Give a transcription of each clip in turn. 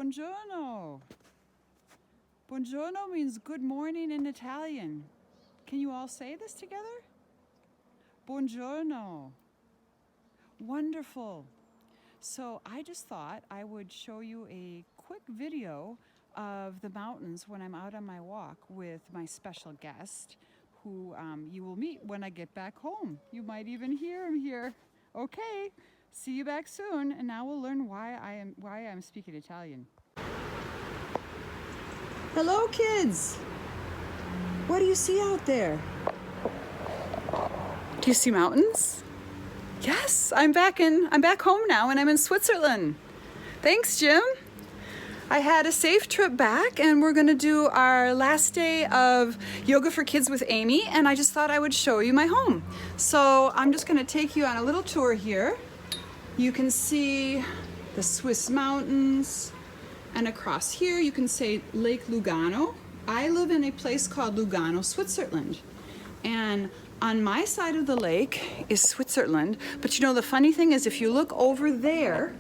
Buongiorno. Buongiorno means good morning in Italian. Can you all say this together? Buongiorno. Wonderful. So I just thought I would show you a quick video of the mountains when I'm out on my walk with my special guest who you will meet when I get back home. You might even hear him here. Okay, see you back soon, and now we'll learn why I'm speaking Italian. Hello, kids. What do you see out there? Do you see mountains? Yes, I'm back home now, and I'm in Switzerland. Thanks, Jim. I had a safe trip back, and we're gonna do our last day of Yoga for Kids with Amy, and I just thought I would show you my home. So I'm just gonna take you on a little tour here. You can see the Swiss mountains, and across here you can see Lake Lugano. I live in a place called Lugano, Switzerland. And on my side of the lake is Switzerland, but you know the funny thing is if you look over there,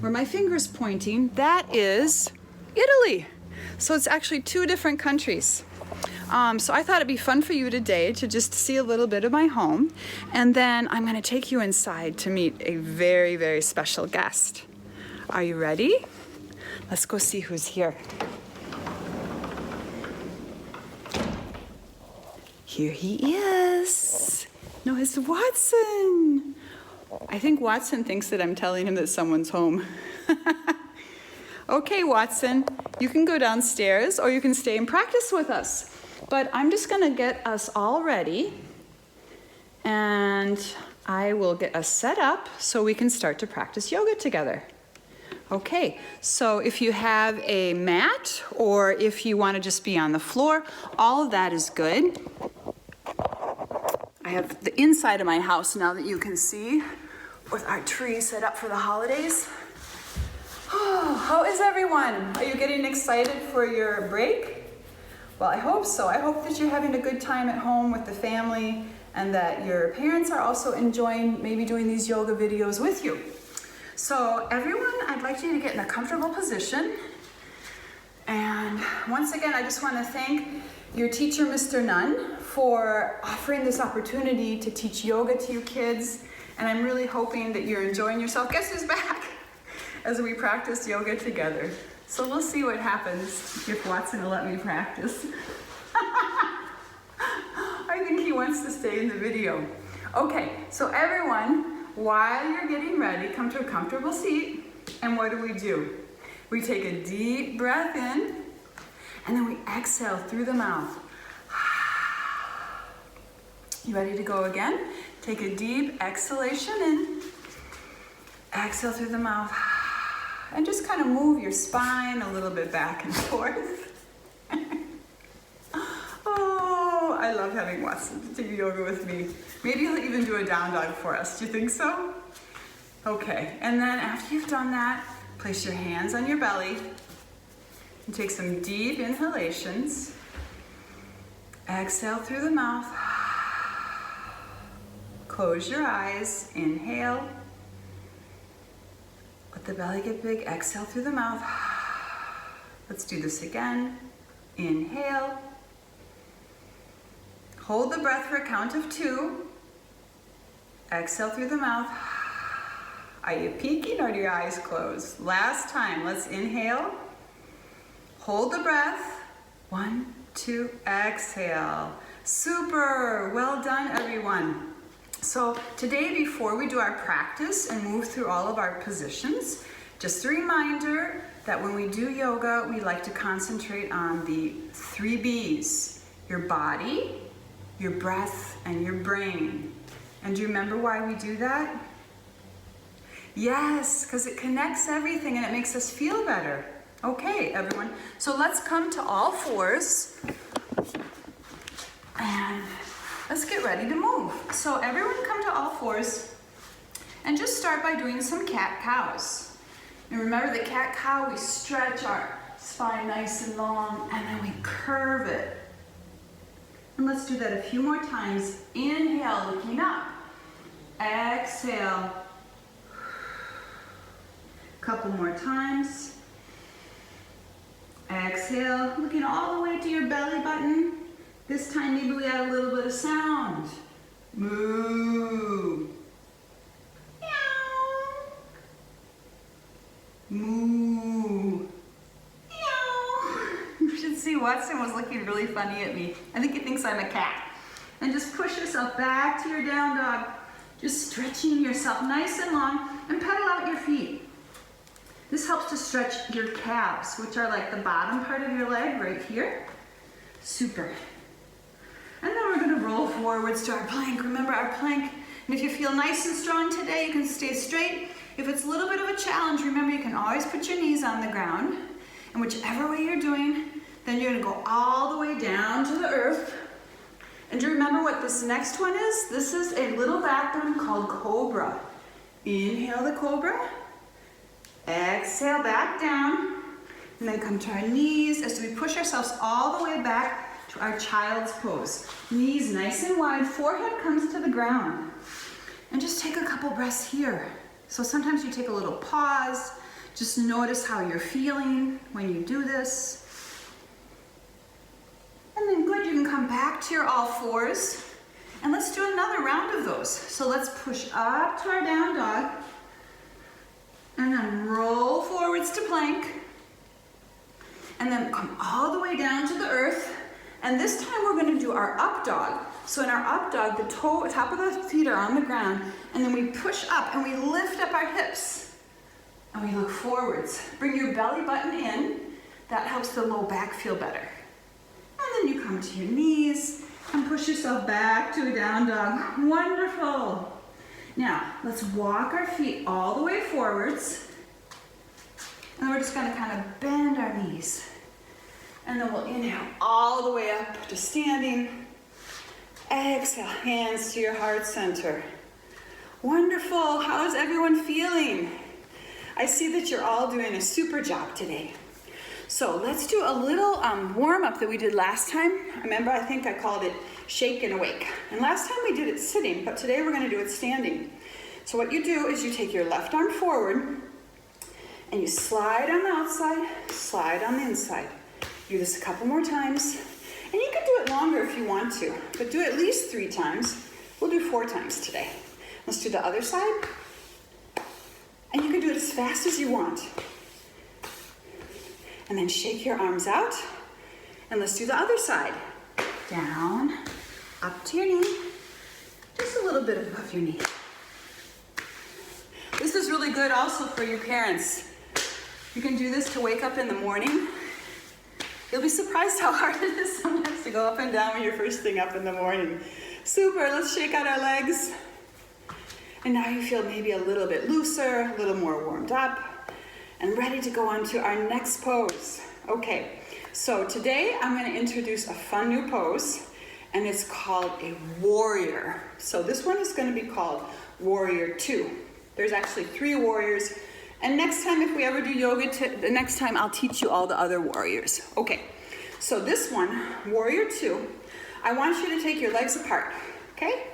where my finger is pointing, that is Italy. So it's actually two different countries. So I thought it'd be fun for you today to just see a little bit of my home, and then I'm gonna take you inside to meet a very, very special guest. Are you ready? Let's go see who's here. Here he is. No, it's Watson. I think Watson thinks that I'm telling him that someone's home. Okay, Watson, you can go downstairs or you can stay and practice with us. But I'm just gonna get us all ready and I will get us set up so we can start to practice yoga together. Okay, so if you have a mat or if you wanna just be on the floor, all of that is good. I have the inside of my house now that you can see with our tree set up for the holidays. Oh, how is everyone? Are you getting excited for your break? Well, I hope so. I hope that you're having a good time at home with the family and that your parents are also enjoying maybe doing these yoga videos with you. So everyone, I'd like you to get in a comfortable position. And once again, I just want to thank your teacher, Mr. Nunn, for offering this opportunity to teach yoga to you kids. And I'm really hoping that you're enjoying yourself. Guess who's back? As we practice yoga together. So we'll see what happens if Watson will let me practice. I think he wants to stay in the video. Okay, so everyone, while you're getting ready, come to a comfortable seat. And what do? We take a deep breath in, and then we exhale through the mouth. You ready to go again? Take a deep exhalation in, exhale through the mouth, and just kind of move your spine a little bit back and forth. Oh, I love having Watson do yoga with me. Maybe he'll even do a down dog for us. Do you think so? Okay, and then after you've done that, place your hands on your belly and take some deep inhalations. Exhale through the mouth. Close your eyes, inhale. Let the belly get big, exhale through the mouth. Let's do this again. Inhale. Hold the breath for a count of 2. Exhale through the mouth. Are you peeking or are your eyes closed? Last time, let's inhale. Hold the breath. 1, 2, exhale. Super, well done everyone. So today, before we do our practice and move through all of our positions, just a reminder that when we do yoga, we like to concentrate on the 3 Bs, your body, your breath, and your brain. And do you remember why we do that? Yes, because it connects everything and it makes us feel better. Okay, everyone, so let's come to all fours and let's get ready to move. So everyone come to all fours and just start by doing some cat-cows. And remember the cat-cow, we stretch our spine nice and long and then we curve it. And let's do that a few more times. Inhale, looking up. Exhale. Couple more times. Exhale, looking all the way to your belly button. This time maybe we add a little bit of sound. Moo. Meow. Moo. Meow. You should see Watson was looking really funny at me. I think he thinks I'm a cat. And just push yourself back to your down dog. Just stretching yourself nice and long and pedal out your feet. This helps to stretch your calves, which are like the bottom part of your leg right here. Super. And then we're gonna roll forwards to our plank. Remember our plank, and if you feel nice and strong today, you can stay straight. If it's a little bit of a challenge, remember you can always put your knees on the ground, and whichever way you're doing, then you're gonna go all the way down to the earth. And do you remember what this next one is? This is a little back bend called cobra. Inhale the cobra. Exhale back down, and then come to our knees as we push ourselves all the way back to our child's pose. Knees nice and wide, forehead comes to the ground. And just take a couple breaths here. So sometimes you take a little pause, just notice how you're feeling when you do this. And then good, you can come back to your all fours, and let's do another round of those. So let's push up to our down dog, and then roll forwards to plank, and then come all the way down to the earth. And this time we're going to do our up dog. So in our up dog, the top of the feet are on the ground, and then we push up and we lift up our hips, and we look forwards. Bring your belly button in. That helps the low back feel better. And then you come to your knees and push yourself back to a down dog. Wonderful. Now, let's walk our feet all the way forwards. And we're just gonna kind of bend our knees. And then we'll inhale all the way up to standing. Exhale, hands to your heart center. Wonderful, how is everyone feeling? I see that you're all doing a super job today. So let's do a little warm up that we did last time. Remember, I think I called it shake and awake. And last time we did it sitting, but today we're gonna do it standing. So what you do is you take your left arm forward and you slide on the outside, slide on the inside. Do this a couple more times. And you can do it longer if you want to, but do at least 3 times. We'll do 4 times today. Let's do the other side. And you can do it as fast as you want. And then shake your arms out. And let's do the other side. Down, up to your knee. Just a little bit above your knee. This is really good also for your parents. You can do this to wake up in the morning. You'll be surprised how hard it is sometimes to go up and down when you're first thing up in the morning. Super, let's shake out our legs. And now you feel maybe a little bit looser, a little more warmed up, and ready to go on to our next pose. Okay, so today I'm gonna introduce a fun new pose, and it's called a warrior. So this one is gonna be called Warrior 2. There's actually 3 warriors, and next time if we ever do yoga, the next time I'll teach you all the other warriors. Okay, so this one, Warrior 2, I want you to take your legs apart, okay?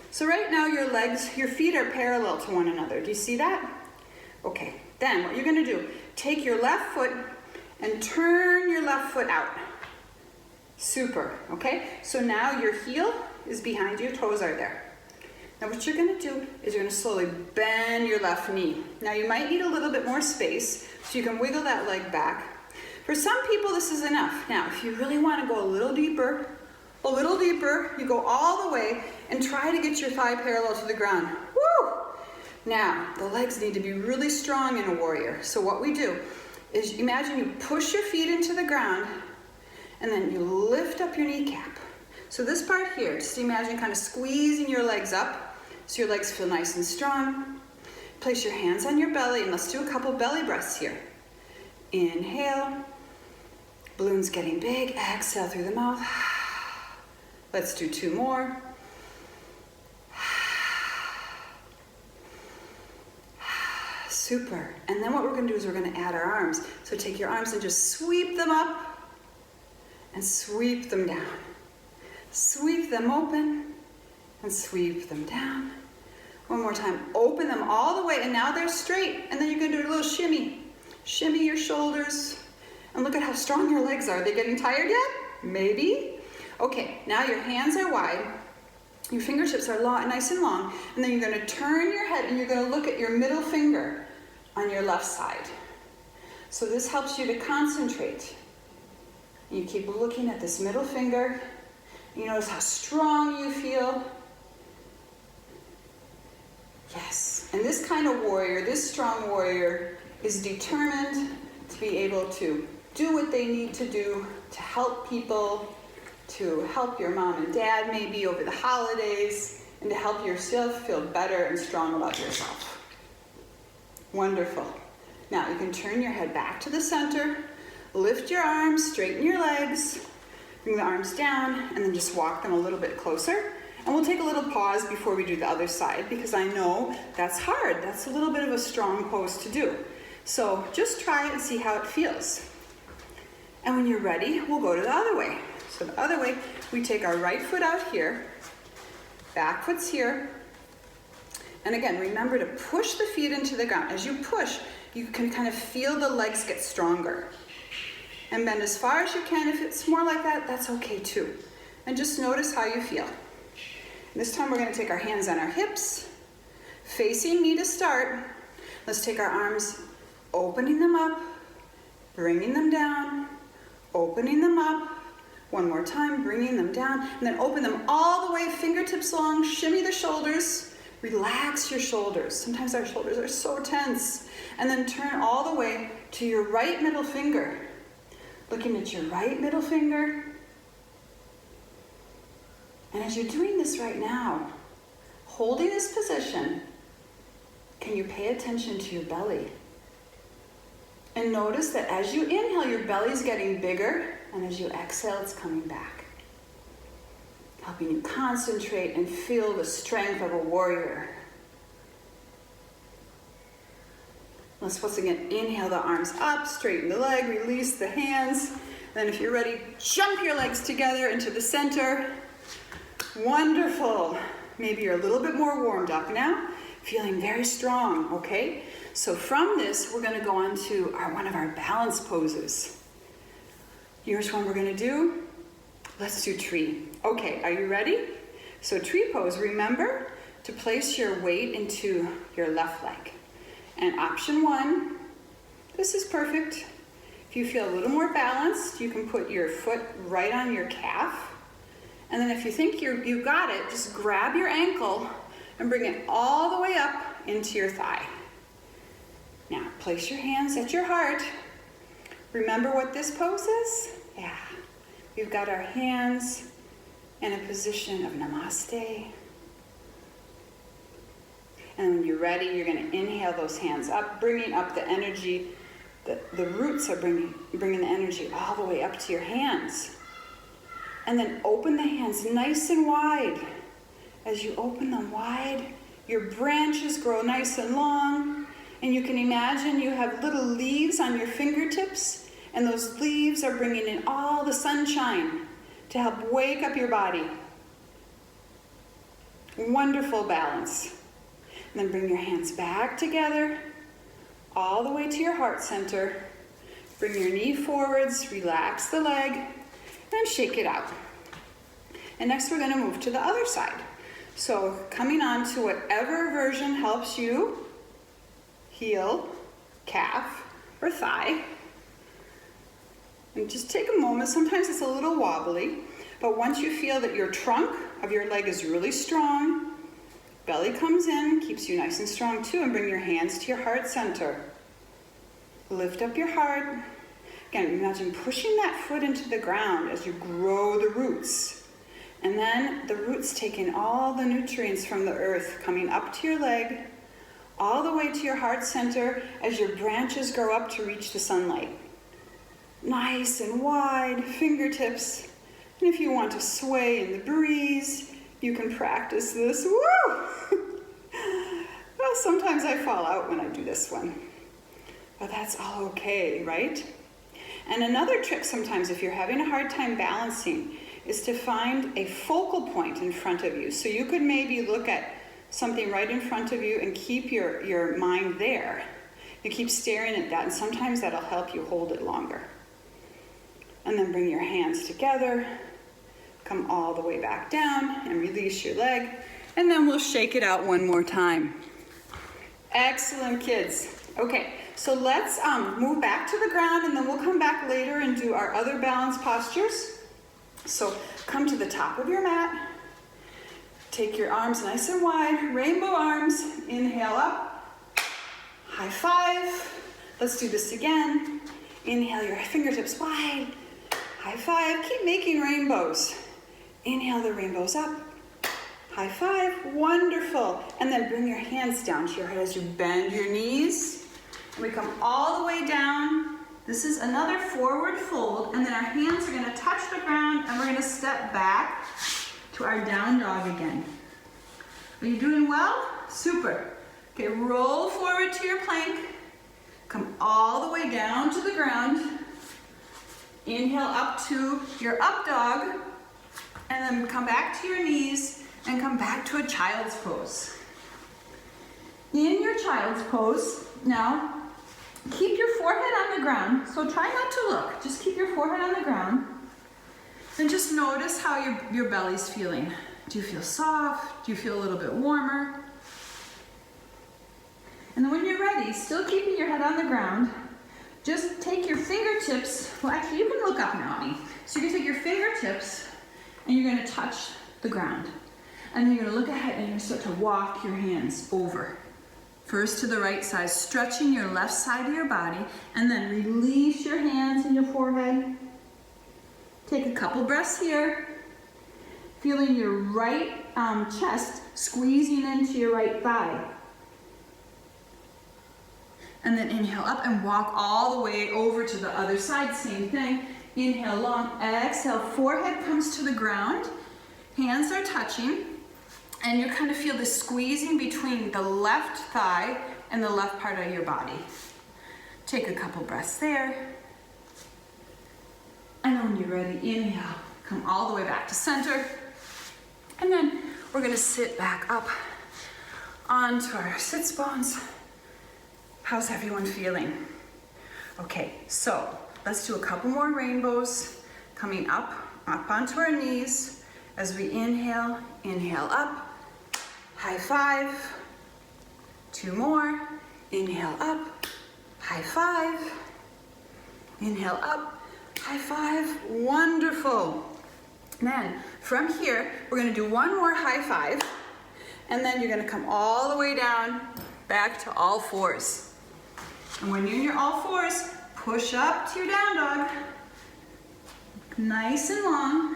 So right now your feet are parallel to one another. Do you see that? Okay, then what you're gonna do, take your left foot and turn your left foot out. Super, okay? So now your heel is behind you, your toes are there. Now what you're gonna do is you're gonna slowly bend your left knee. Now you might need a little bit more space, so you can wiggle that leg back. For some people this is enough. Now if you really wanna go a little deeper, you go all the way and try to get your thigh parallel to the ground. Woo! Now, the legs need to be really strong in a warrior. So what we do is imagine you push your feet into the ground and then you lift up your kneecap. So this part here, just imagine kind of squeezing your legs up so your legs feel nice and strong. Place your hands on your belly and let's do a couple belly breaths here. Inhale, balloon's getting big, exhale through the mouth. Let's do 2 more. Super. And then what we're going to do is we're going to add our arms. So take your arms and just sweep them up and sweep them down. Sweep them open and sweep them down. One more time. Open them all the way and now they're straight. And then you're going to do a little shimmy. Shimmy your shoulders And look at how strong your legs are. Are they getting tired yet? Maybe. Okay, now your hands are wide. Your fingertips are long, nice and long. And then you're going to turn your head and you're going to look at your middle finger on your left side. So this helps you to concentrate. You keep looking at this middle finger. You notice how strong you feel. Yes, and this kind of warrior, this strong warrior, is determined to be able to do what they need to do to help people, to help your mom and dad maybe over the holidays, and to help yourself feel better and strong about yourself. Wonderful. Now you can turn your head back to the center, lift your arms, straighten your legs, bring the arms down, and then just walk them a little bit closer. And we'll take a little pause before we do the other side because I know that's hard. That's a little bit of a strong pose to do. So just try it and see how it feels. And when you're ready, we'll go to the other way. So the other way, we take our right foot out here, back foot's here. And again, remember to push the feet into the ground. As you push, you can kind of feel the legs get stronger. And bend as far as you can. If it's more like that, that's okay too. And just notice how you feel. This time we're going to take our hands on our hips, facing me to start. Let's take our arms, opening them up, bringing them down, opening them up. One more time, bringing them down, and then open them all the way, fingertips long, shimmy the shoulders, relax your shoulders. Sometimes our shoulders are so tense. And then turn all the way to your right middle finger. Looking at your right middle finger. And as you're doing this right now, holding this position, can you pay attention to your belly? And notice that as you inhale, your belly's getting bigger, and as you exhale, it's coming back. Helping you concentrate and feel the strength of a warrior. Let's once again inhale the arms up, straighten the leg, release the hands. Then if you're ready, jump your legs together into the center. Wonderful. Maybe you're a little bit more warmed up now, feeling very strong, okay? So from this, we're going to go on to one of our balance poses. Here's one we're going to do. Let's do tree. Okay, are you ready? So tree pose, remember to place your weight into your left leg. And option one, this is perfect. If you feel a little more balanced, you can put your foot right on your calf. And then if you think you got it, just grab your ankle and bring it all the way up into your thigh. Now, place your hands at your heart. Remember what this pose is? Yeah. We've got our hands in a position of namaste. And when you're ready, you're going to inhale those hands up, bringing up the energy. The roots are bringing the energy all the way up to your hands. And then open the hands nice and wide. As you open them wide, your branches grow nice and long. And you can imagine you have little leaves on your fingertips. And those leaves are bringing in all the sunshine to help wake up your body. Wonderful balance. And then bring your hands back together, all the way to your heart center. Bring your knee forwards, relax the leg, and shake it out. And next we're going to move to the other side. So coming on to whatever version helps you, heel, calf, or thigh. And just take a moment. Sometimes it's a little wobbly, but once you feel that your trunk of your leg is really strong, belly comes in, keeps you nice and strong too, and bring your hands to your heart center. Lift up your heart. Again, imagine pushing that foot into the ground as you grow the roots. And then the roots taking all the nutrients from the earth, coming up to your leg, all the way to your heart center as your branches grow up to reach the sunlight. Nice and wide, fingertips. And if you want to sway in the breeze, you can practice this. Woo! Well, sometimes I fall out when I do this one. But that's all okay, right? And another trick sometimes if you're having a hard time balancing is to find a focal point in front of you. So you could maybe look at something right in front of you and keep your mind there. You keep staring at that, and sometimes that'll help you hold it longer. And then bring your hands together. Come all the way back down and release your leg. And then we'll shake it out one more time. Excellent, kids. Okay, so let's move back to the ground, and then we'll come back later and do our other balance postures. So come to the top of your mat. Take your arms nice and wide, rainbow arms. Inhale up, high five. Let's do this again. Inhale your fingertips wide, high five. Keep making rainbows. Inhale the rainbows up, high five, wonderful. And then bring your hands down to your head as you bend your knees. And we come all the way down. This is another forward fold, and then our hands are gonna touch the ground, and we're gonna step back to our down dog again. Are you doing well? Super. Okay, roll forward to your plank. Come all the way down to the ground. Inhale up to your up dog, and then come back to your knees and come back to a child's pose. In your child's pose, now, keep your forehead on the ground, so try not to look. Just keep your forehead on the ground. And just notice how your belly's feeling. Do you feel soft? Do you feel a little bit warmer? And then when you're ready, still keeping your head on the ground, just take your fingertips. Well, actually, you can look up now, honey. So you're gonna take your fingertips and you're gonna touch the ground. And then you're gonna look ahead and you're gonna start to walk your hands over. First to the right side, stretching your left side of your body, and then release your hands and your forehead. Take a couple breaths here. Feeling your right chest squeezing into your right thigh. And then inhale up and walk all the way over to the other side, same thing. Inhale long, exhale, forehead comes to the ground, hands are touching, and you kind of feel the squeezing between the left thigh and the left part of your body. Take a couple breaths there. And then when you're ready, inhale, come all the way back to center. And then we're gonna sit back up onto our sits bones. How's everyone feeling? Okay, so let's do a couple more rainbows, coming up onto our knees. As we inhale, inhale up, high five. Two more, inhale up, high five. Inhale up, high five, wonderful. Then from here, we're gonna do one more high five, and then you're gonna come all the way down, back to all fours. And when you're in your all fours, push up to your down dog, nice and long.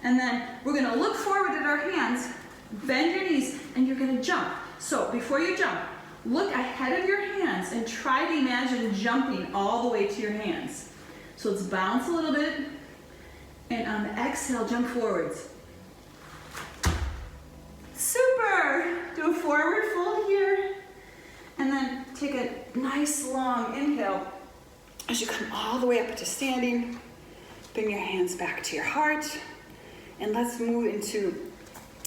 And then we're gonna look forward at our hands, bend your knees, and you're gonna jump. So before you jump, look ahead of your hands and try to imagine jumping all the way to your hands. So let's bounce a little bit, and on the exhale, jump forwards. Super! Do a forward fold here, and then take a nice long inhale as you come all the way up to standing. Bring your hands back to your heart, and let's move into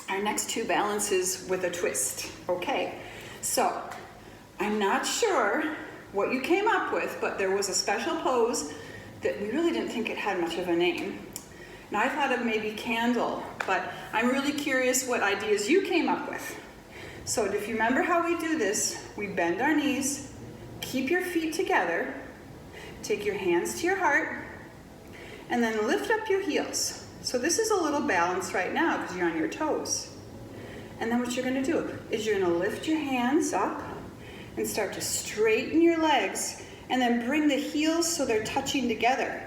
our next two balances with a twist. Okay, so I'm not sure what you came up with, but there was a special pose that we really didn't think it had much of a name. And I thought of maybe candle, but I'm really curious what ideas you came up with. So if you remember how we do this, we bend our knees, keep your feet together, take your hands to your heart, and then lift up your heels. So this is a little balance right now because you're on your toes. And then what you're gonna do is you're gonna lift your hands up and start to straighten your legs, and then bring the heels so they're touching together.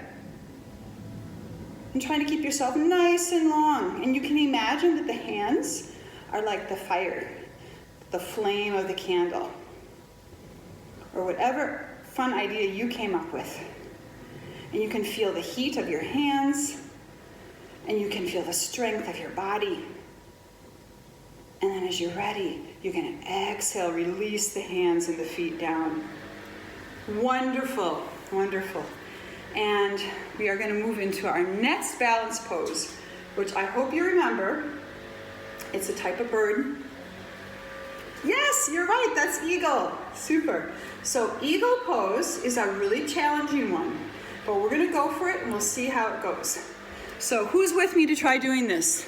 And trying to keep yourself nice and long. And you can imagine that the hands are like the fire, the flame of the candle, or whatever fun idea you came up with. And you can feel the heat of your hands, and you can feel the strength of your body. And then as you're ready, you're gonna exhale, release the hands and the feet down. Wonderful, wonderful. And we are gonna move into our next balance pose, which I hope you remember. It's a type of bird. Yes, you're right, that's eagle. Super. So eagle pose is a really challenging one but we're gonna go for it and we'll see how it goes. So who's with me to try doing this?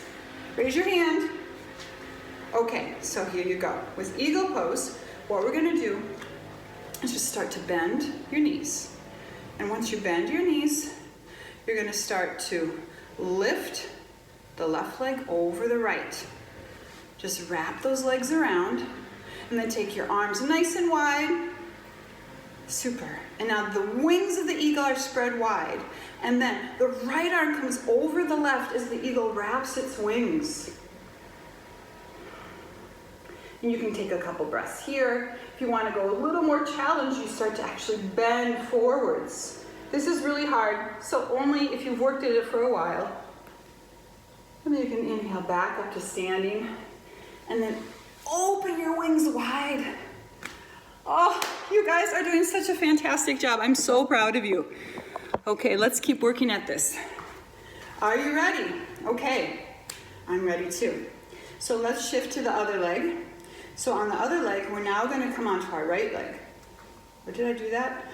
Raise your hand. Okay, so here you go. With eagle pose, what we're gonna do is just start to bend your knees. And once you bend your knees, you're gonna start to lift the left leg over the right. Just wrap those legs around and then take your arms nice and wide. Super. And now the wings of the eagle are spread wide. And then the right arm comes over the left as the eagle wraps its wings. And you can take a couple breaths here. If you want to go a little more challenged, you start to actually bend forwards. This is really hard, so only if you've worked at it for a while. And then you can inhale back up to standing. And then open your wings wide. Oh, you guys are doing such a fantastic job. I'm so proud of you. Okay, let's keep working at this. Are you ready? Okay, I'm ready too. So let's shift to the other leg. So on the other leg, we're now gonna come onto our right leg. Or did I do that?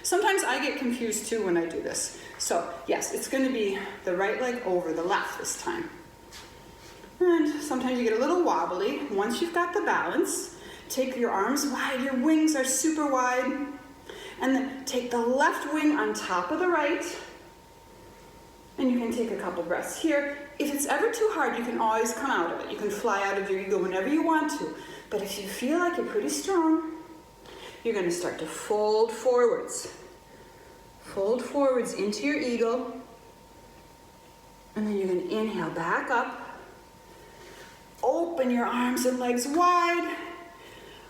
Sometimes I get confused too when I do this. So yes, it's gonna be the right leg over the left this time. And sometimes you get a little wobbly. Once you've got the balance, take your arms wide, your wings are super wide, and then take the left wing on top of the right, and you can take a couple breaths here. If it's ever too hard, you can always come out of it. You can fly out of your ego whenever you want to, but if you feel like you're pretty strong, you're gonna start to fold forwards. Fold forwards into your eagle, and then you're gonna inhale back up. Open your arms and legs wide.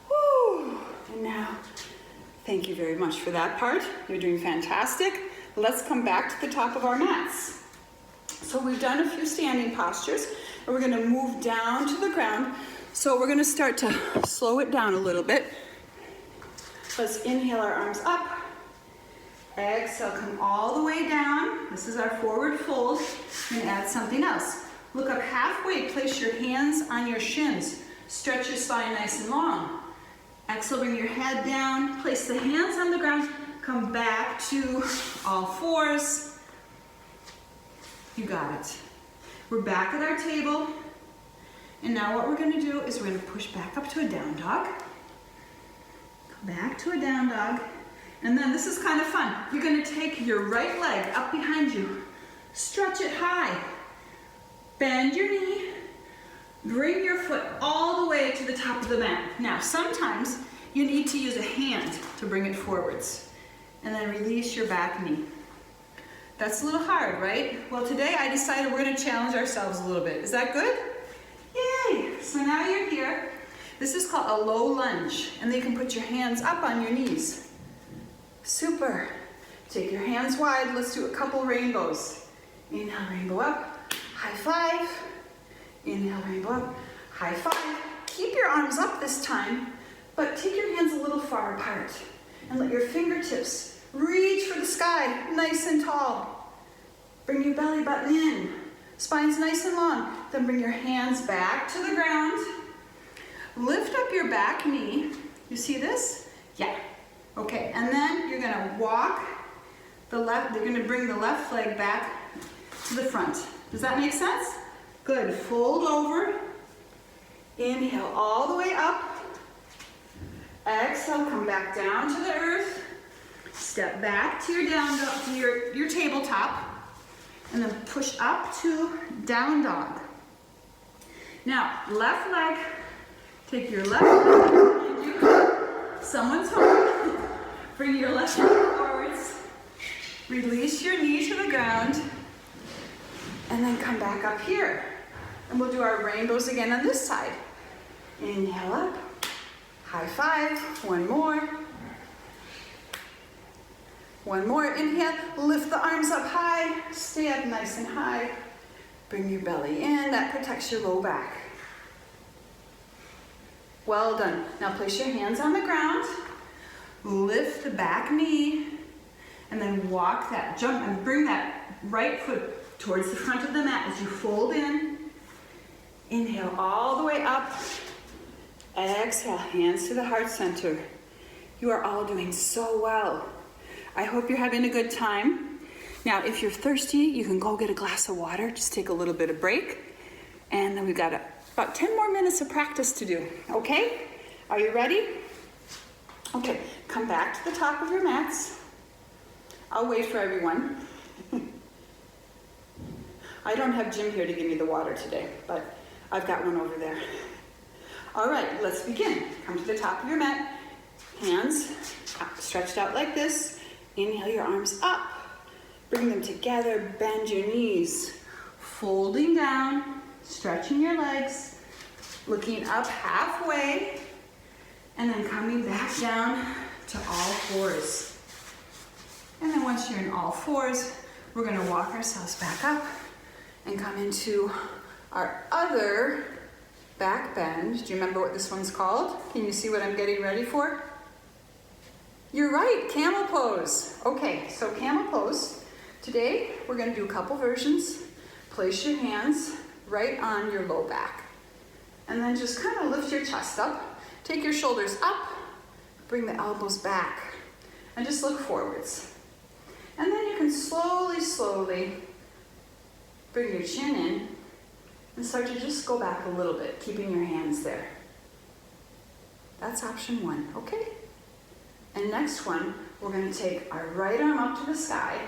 Woo. And now, thank you very much for that part. You're doing fantastic. Let's come back to the top of our mats. So we've done a few standing postures, and we're gonna move down to the ground. So we're gonna start to slow it down a little bit. Let's inhale our arms up. Exhale, come all the way down. This is our forward fold. And add something else. Look up halfway, place your hands on your shins. Stretch your spine nice and long. Exhale, bring your head down, place the hands on the ground, come back to all fours. You got it. We're back at our table. And now what we're gonna do is we're gonna push back up to a down dog. Back to a down dog. And then this is kind of fun. You're gonna take your right leg up behind you. Stretch it high. Bend your knee, bring your foot all the way to the top of the mat. Now, sometimes you need to use a hand to bring it forwards, and then release your back knee. That's a little hard, right? Well, today I decided we're gonna challenge ourselves a little bit. Is that good? Yay! So now you're here. This is called a low lunge, and then you can put your hands up on your knees. Super. Take your hands wide. Let's do a couple rainbows. Inhale, rainbow up. High five. Inhale, rainbow up. High five. Keep your arms up this time, but take your hands a little far apart and let your fingertips reach for the sky, nice and tall. Bring your belly button in. Spine's nice and long. Then bring your hands back to the ground. Lift up your back knee. You see this? Yeah. Okay, and then you're gonna walk the left, you're gonna bring the left leg back to the front. Does that make sense? Good. Fold over. Inhale all the way up. Exhale, come back down to the earth. Step back to your down dog, to your tabletop, and then push up to down dog. Now, left leg. Take your left leg behind you. Someone's home. Bring your left leg forwards. Release your knee to the ground. And then come back up here. And we'll do our rainbows again on this side. Inhale up. High five. One more. One more. Inhale. Lift the arms up high. Stay up nice and high. Bring your belly in. That protects your low back. Well done. Now place your hands on the ground. Lift the back knee. And then walk that, jump and bring that right foot towards the front of the mat as you fold in. Inhale all the way up. Exhale, hands to the heart center. You are all doing so well. I hope you're having a good time. Now, if you're thirsty, you can go get a glass of water. Just take a little bit of break. And then we've got about 10 more minutes of practice to do, okay? Are you ready? Okay, come back to the top of your mats. I'll wait for everyone. I don't have Jim here to give me the water today, but I've got one over there. All right, let's begin. Come to the top of your mat. Hands stretched out like this. Inhale your arms up. Bring them together. Bend your knees. Folding down. Stretching your legs. Looking up halfway. And then coming back down to all fours. And then once you're in all fours, we're going to walk ourselves back up and come into our other back bend. Do you remember what this one's called? Can you see what I'm getting ready for? You're right, camel pose. Okay, so camel pose. Today, we're gonna do a couple versions. Place your hands right on your low back. And then just kind of lift your chest up. Take your shoulders up. Bring the elbows back. And just look forwards. And then you can slowly bring your chin in and start to just go back a little bit, keeping your hands there. That's option one, okay? And next one, we're gonna take our right arm up to the sky,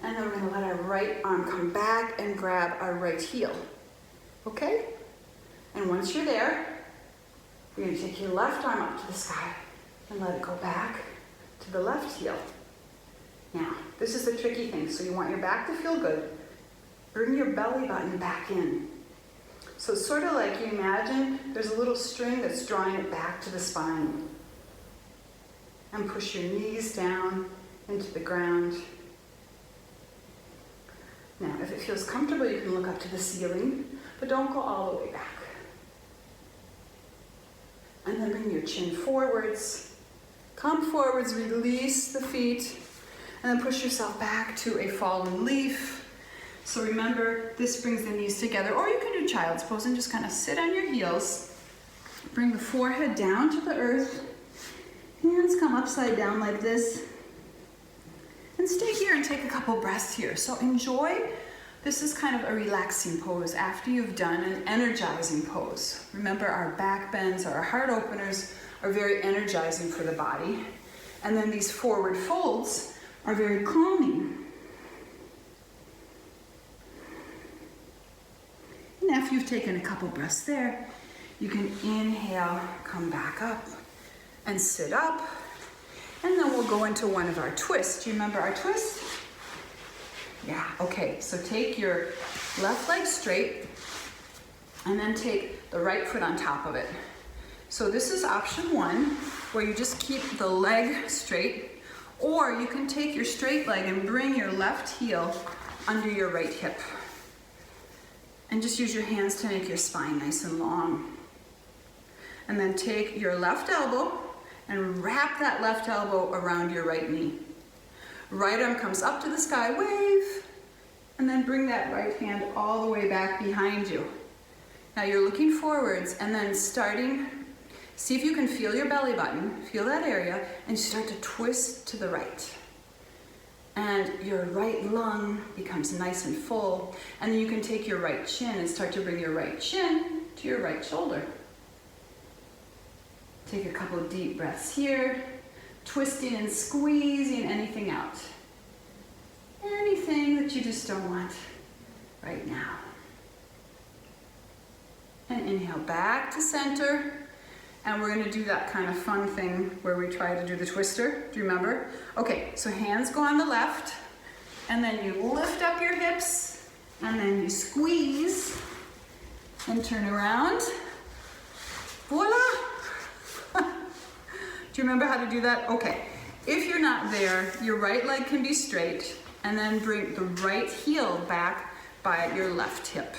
and then we're gonna let our right arm come back and grab our right heel, okay? And once you're there, you're gonna take your left arm up to the sky and let it go back to the left heel. Now, this is the tricky thing, so you want your back to feel good. Bring your belly button back in. So it's sort of like you imagine there's a little string that's drawing it back to the spine. And push your knees down into the ground. Now, if it feels comfortable, you can look up to the ceiling, but don't go all the way back. And then bring your chin forwards. Come forwards, release the feet, and then push yourself back to a fallen leaf. So remember, this brings the knees together, or you can do child's pose and just kind of sit on your heels. Bring the forehead down to the earth. Hands come upside down like this. And stay here and take a couple breaths here. So enjoy. This is kind of a relaxing pose after you've done an energizing pose. Remember, our back bends, our heart openers are very energizing for the body. And then these forward folds are very calming. And after you've taken a couple breaths there, you can inhale, come back up, and sit up. And then we'll go into one of our twists. Do you remember our twist? Yeah, okay. So take your left leg straight, and then take the right foot on top of it. So this is option one, where you just keep the leg straight, or you can take your straight leg and bring your left heel under your right hip. And just use your hands to make your spine nice and long. And then take your left elbow and wrap that left elbow around your right knee. Right arm comes up to the sky, wave, and then bring that right hand all the way back behind you. Now you're looking forwards, and then starting, see if you can feel your belly button, feel that area, and start to twist to the right. And your right lung becomes nice and full. And then you can take your right chin and start to bring your right chin to your right shoulder. Take a couple of deep breaths here, twisting and squeezing anything out. Anything that you just don't want right now. And inhale back to center. And we're gonna do that kind of fun thing where we try to do the twister. Do you remember? Okay, so hands go on the left, and then you lift up your hips, and then you squeeze, and turn around. Voila! Do you remember how to do that? Okay, if you're not there, your right leg can be straight, and then bring the right heel back by your left hip.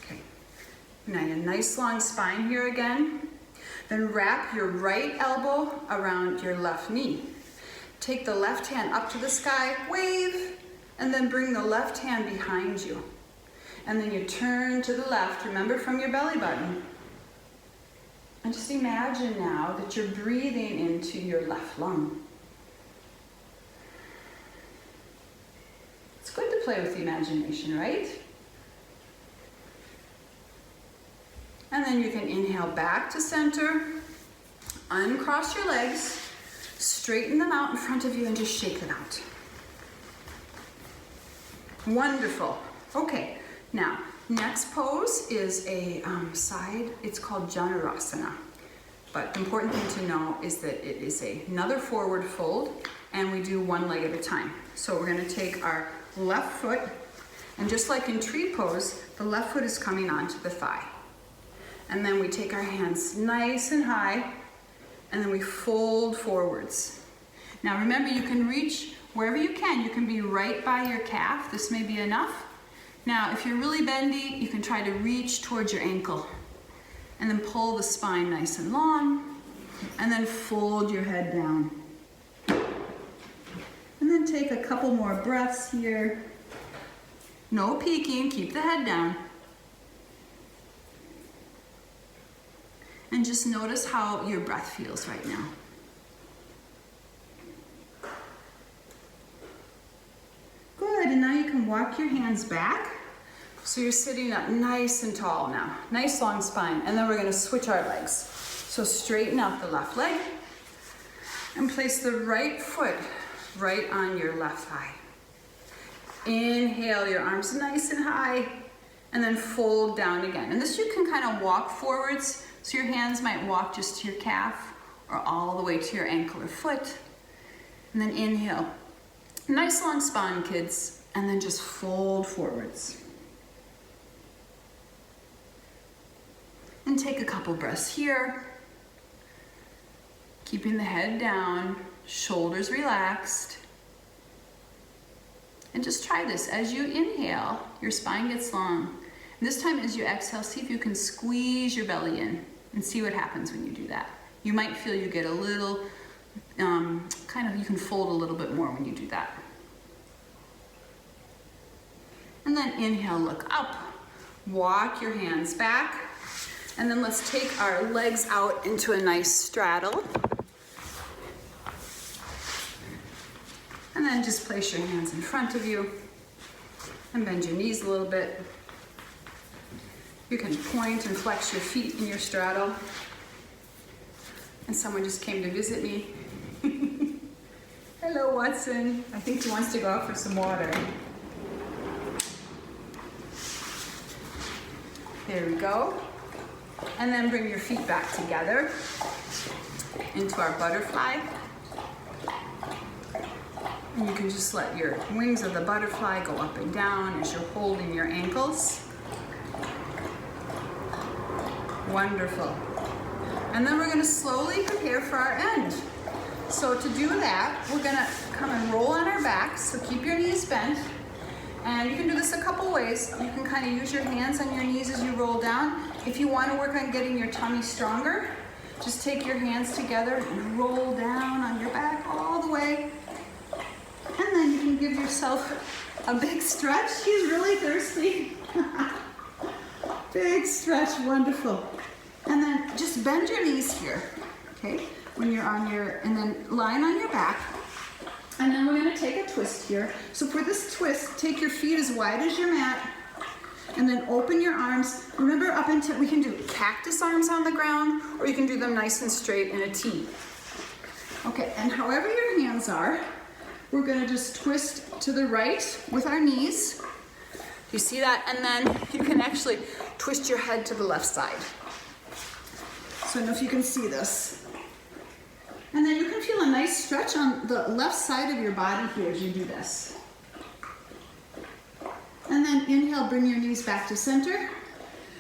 Okay, now a nice long spine here again. Then wrap your right elbow around your left knee. Take the left hand up to the sky, wave, and then bring the left hand behind you. And then you turn to the left, remember, from your belly button. And just imagine now that you're breathing into your left lung. play with the imagination, right? And then you can inhale back to center, uncross your legs, straighten them out in front of you and just shake them out. Wonderful. Okay, now next pose is a side, it's called Janurasana. But the important thing to know is that it is another forward fold and we do one leg at a time. So we're gonna take our left foot and just like in tree pose, the left foot is coming onto the thigh. And then we take our hands nice and high and then we fold forwards. Now remember, you can reach wherever you can. You can be right by your calf. This may be enough. Now, if you're really bendy, you can try to reach towards your ankle and then pull the spine nice and long and then fold your head down. And then take a couple more breaths here. No peeking, keep the head down. And just notice how your breath feels right now. Good, and now you can walk your hands back. So you're sitting up nice and tall now. Nice long spine. And then we're gonna switch our legs. So straighten out the left leg and place the right foot right on your left thigh. Inhale, your arms nice and high, and then fold down again. And this you can kind of walk forwards. So your hands might walk just to your calf or all the way to your ankle or foot. And then inhale. Nice long spine, kids. And then just fold forwards. And take a couple breaths here. Keeping the head down, shoulders relaxed. And just try this. As you inhale, your spine gets long. And this time as you exhale, see if you can squeeze your belly in and see what happens when you do that. You might feel you get a little, you can fold a little bit more when you do that. And then inhale, look up, walk your hands back, and then let's take our legs out into a nice straddle. And then just place your hands in front of you and bend your knees a little bit. You can point and flex your feet in your straddle. And someone just came to visit me. Hello, Watson. I think he wants to go out for some water. There we go. And then bring your feet back together into our butterfly. And you can just let your wings of the butterfly go up and down as you're holding your ankles. Wonderful. And then we're going to slowly prepare for our end. So to do that, we're going to come and roll on our backs. So keep your knees bent. And you can do this a couple ways. You can kind of use your hands on your knees as you roll down. If you want to work on getting your tummy stronger, just take your hands together and roll down on your back all the way. And then you can give yourself a big stretch. He's really thirsty. Big stretch, wonderful. And then just bend your knees here, okay? When you're on your, and then lying on your back. And then we're gonna take a twist here. So for this twist, take your feet as wide as your mat, and then open your arms. Remember, up until, we can do cactus arms on the ground, or you can do them nice and straight in a T. Okay, and however your hands are, we're gonna just twist to the right with our knees. You see that? And then you can actually twist your head to the left side. So I don't know if you can see this. And then you can feel a nice stretch on the left side of your body here as you do this. And then inhale, bring your knees back to center,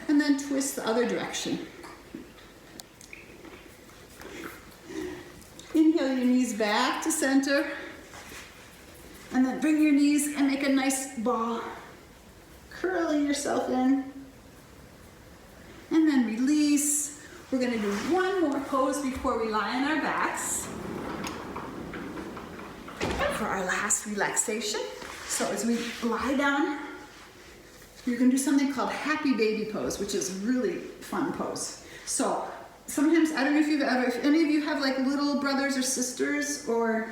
and then twist the other direction. Inhale your knees back to center, and then bring your knees and make a nice ball, curling yourself in. And then release. We're going to do one more pose before we lie on our backs for our last relaxation. So as we lie down, you're going to do something called happy baby pose, which is a really fun pose. So sometimes, I don't know if any of you have like little brothers or sisters, or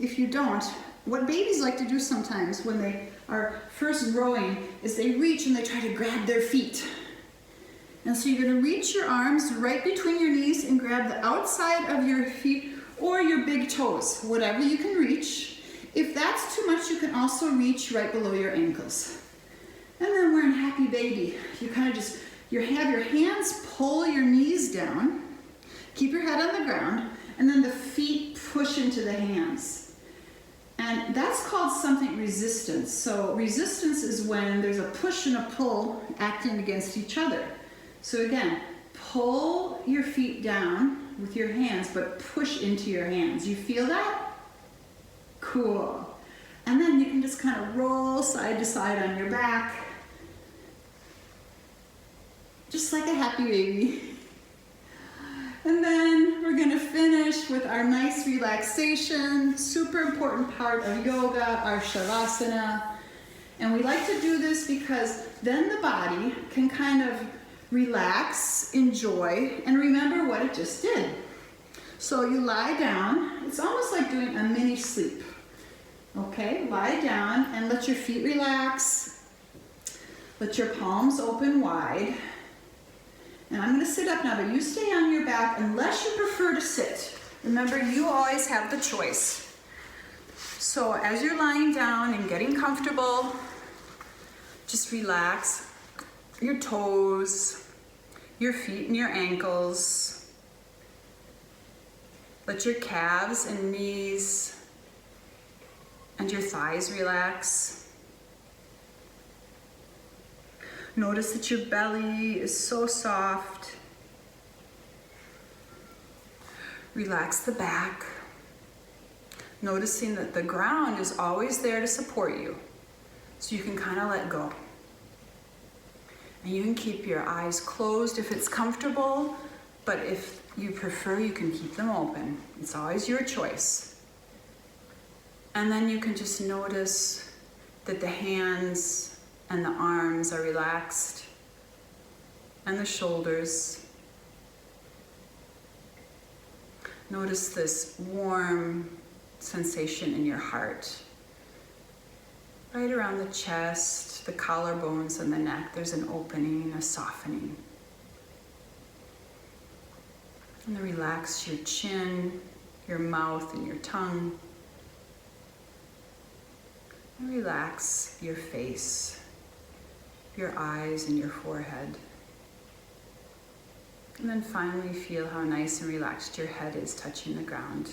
if you don't, what babies like to do sometimes when they are first growing is they reach and they try to grab their feet. And so you're gonna reach your arms right between your knees and grab the outside of your feet or your big toes, whatever you can reach. If that's too much, you can also reach right below your ankles. And then we're in Happy Baby. You kind of just, you have your hands pull your knees down, keep your head on the ground, and then the feet push into the hands. And that's called something resistance. So resistance is when there's a push and a pull acting against each other. So again, pull your feet down with your hands, but push into your hands. You feel that? Cool. And then you can just kind of roll side to side on your back, just like a happy baby. And then we're gonna finish with our nice relaxation, super important part of yoga, our Shavasana. And we like to do this because then the body can kind of relax, enjoy, and remember what it just did. So you lie down, it's almost like doing a mini sleep. Okay, lie down and let your feet relax. Let your palms open wide. And I'm gonna sit up now, but you stay on your back unless you prefer to sit. Remember, you always have the choice. So as you're lying down and getting comfortable, just relax your toes, your feet and your ankles. Let your calves and knees and your thighs relax. Notice that your belly is so soft. Relax the back, noticing that the ground is always there to support you, so you can kind of let go. And you can keep your eyes closed if it's comfortable, but if you prefer, you can keep them open. It's always your choice. And then you can just notice that the hands and the arms are relaxed, and the shoulders. Notice this warm sensation in your heart. Right around the chest, the collarbones and the neck, there's an opening, a softening. And then relax your chin, your mouth, and your tongue. And relax your face, your eyes and your forehead. And then finally feel how nice and relaxed your head is touching the ground.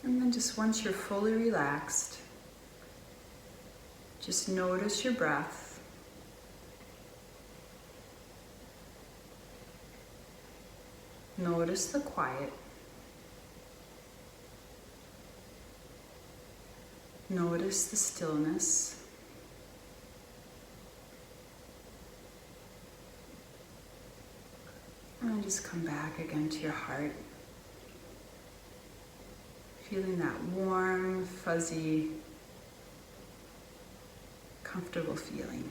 And then just once you're fully relaxed, just notice your breath. Notice the quiet. Notice the stillness. And just come back again to your heart. Feeling that warm, fuzzy, comfortable feeling.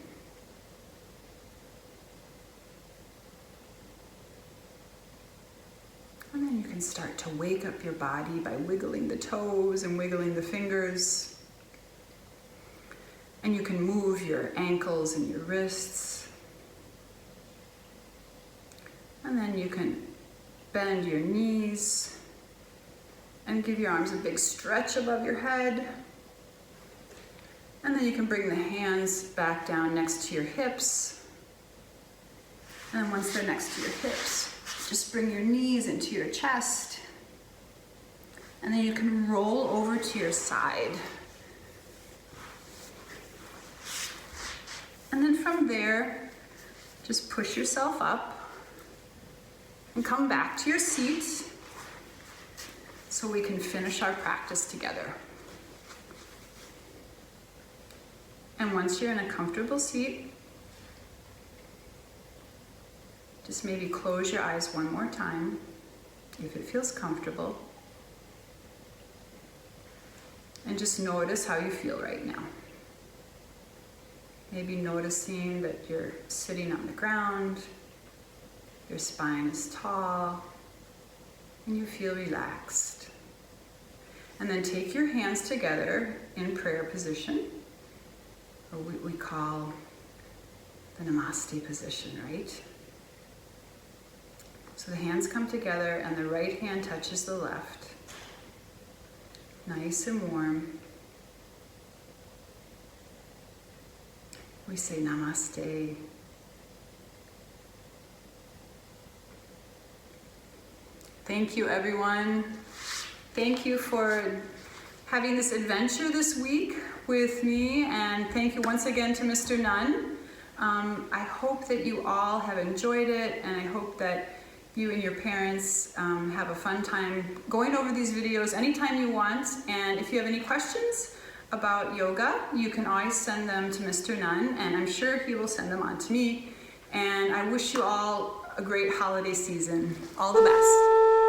And then you can start to wake up your body by wiggling the toes and wiggling the fingers. And you can move your ankles and your wrists. And then you can bend your knees and give your arms a big stretch above your head. And then you can bring the hands back down next to your hips. And then once they're next to your hips, just bring your knees into your chest. And then you can roll over to your side. And then from there, just push yourself up and come back to your seat so we can finish our practice together. And once you're in a comfortable seat, just maybe close your eyes one more time if it feels comfortable. And just notice how you feel right now. Maybe noticing that you're sitting on the ground, your spine is tall, and you feel relaxed. And then take your hands together in prayer position, or we call the Namaste position, right? So the hands come together and the right hand touches the left. Nice and warm. We say Namaste. Thank you, everyone. Thank you for having this adventure this week with me, and thank you once again to Mr. Nunn. I hope that you all have enjoyed it, and I hope that you and your parents have a fun time going over these videos anytime you want. And if you have any questions about yoga, you can always send them to Mr. Nunn, and I'm sure he will send them on to me. And I wish you all a great holiday season. All the best.